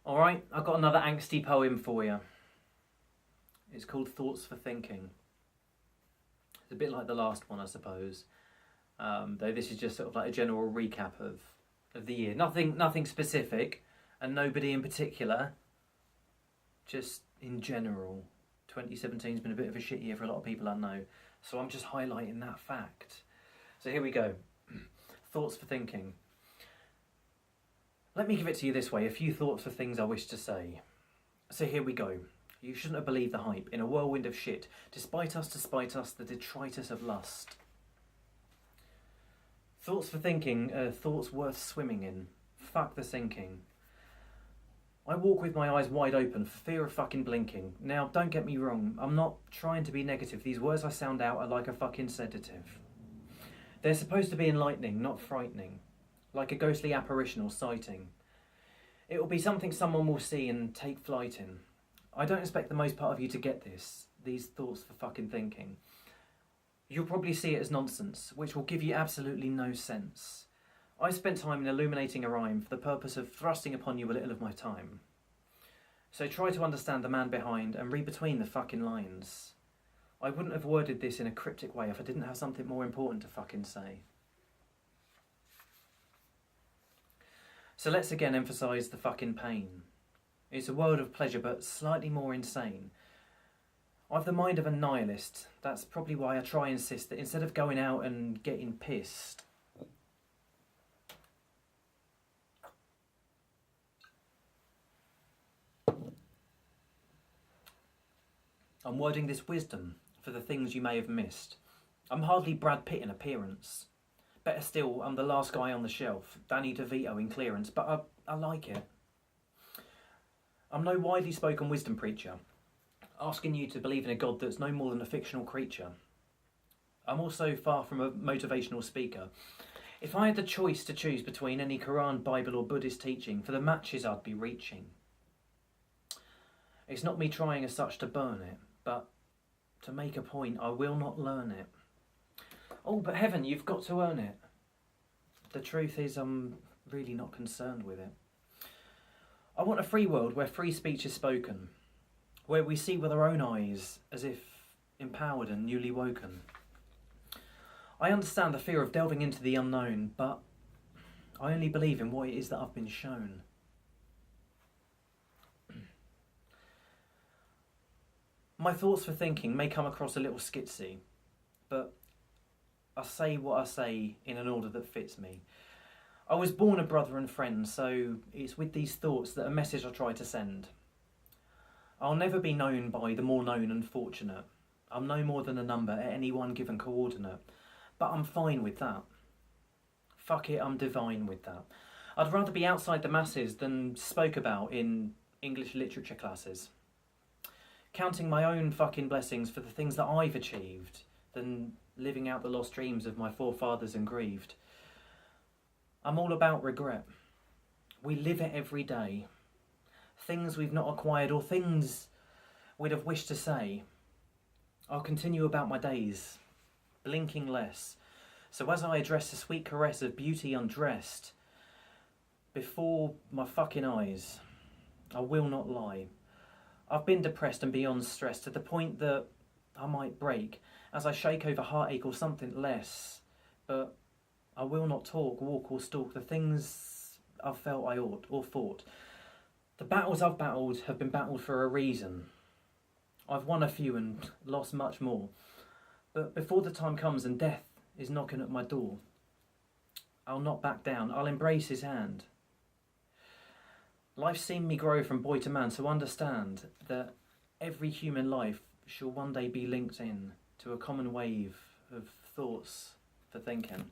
Alright, I've got another angsty poem for you. It's called Thoughts for Thinking. It's a bit like the last one, I suppose. Though this is just sort of like a general recap of the year. Nothing specific, and nobody in particular. Just in general. 2017's been a bit of a shit year for a lot of people, I know. So I'm just highlighting that fact. So here we go. Thoughts for Thinking. Let me give it to you this way, a few thoughts for things I wish to say. So here we go. You shouldn't have believed the hype, in a whirlwind of shit, despite us, the detritus of lust. Thoughts for thinking are thoughts worth swimming in. Fuck the sinking. I walk with my eyes wide open for fear of fucking blinking. Now, don't get me wrong, I'm not trying to be negative. These words I sound out are like a fucking sedative. They're supposed to be enlightening, not frightening. Like a ghostly apparition or sighting. It will be something someone will see and take flight in. I don't expect the most part of you to get this, these thoughts for fucking thinking. You'll probably see it as nonsense, which will give you absolutely no sense. I spent time in illuminating a rhyme for the purpose of thrusting upon you a little of my time. So try to understand the man behind and read between the fucking lines. I wouldn't have worded this in a cryptic way if I didn't have something more important to fucking say. So let's again emphasise the fucking pain. It's a world of pleasure, but slightly more insane. I've the mind of a nihilist. That's probably why I try and insist that instead of going out and getting pissed, I'm wording this wisdom for the things you may have missed. I'm hardly Brad Pitt in appearance. Better still, I'm the last guy on the shelf, Danny DeVito in clearance, but I like it. I'm no widely spoken wisdom preacher, asking you to believe in a God that's no more than a fictional creature. I'm also far from a motivational speaker. If I had the choice to choose between any Quran, Bible or Buddhist teaching, for the matches I'd be reaching. It's not me trying as such to burn it, but to make a point, I will not learn it. Oh, but heaven, you've got to earn it. The truth is, I'm really not concerned with it. I want a free world where free speech is spoken, where we see with our own eyes as if empowered and newly woken. I understand the fear of delving into the unknown, but I only believe in what it is that I've been shown. My thoughts for thinking may come across a little skitsy, but I say what I say in an order that fits me. I was born a brother and friend, so it's with these thoughts that a message I try to send. I'll never be known by the more known and fortunate. I'm no more than a number at any one given coordinate, but I'm fine with that. Fuck it, I'm divine with that. I'd rather be outside the masses than spoke about in English literature classes. Counting my own fucking blessings for the things that I've achieved than living out the lost dreams of my forefathers and grieved. I'm all about regret. We live it every day. Things we've not acquired or things we'd have wished to say. I'll continue about my days, blinking less. So as I address the sweet caress of beauty undressed before my fucking eyes, I will not lie. I've been depressed and beyond stress to the point that I might break as I shake over heartache or something less. But I will not talk, walk or stalk the things I've felt I ought or thought. The battles I've battled have been battled for a reason. I've won a few and lost much more. But before the time comes and death is knocking at my door, I'll not back down, I'll embrace his hand. Life's seen me grow from boy to man, so understand that every human life shall one day be linked in to a common wave of thoughts for thinking.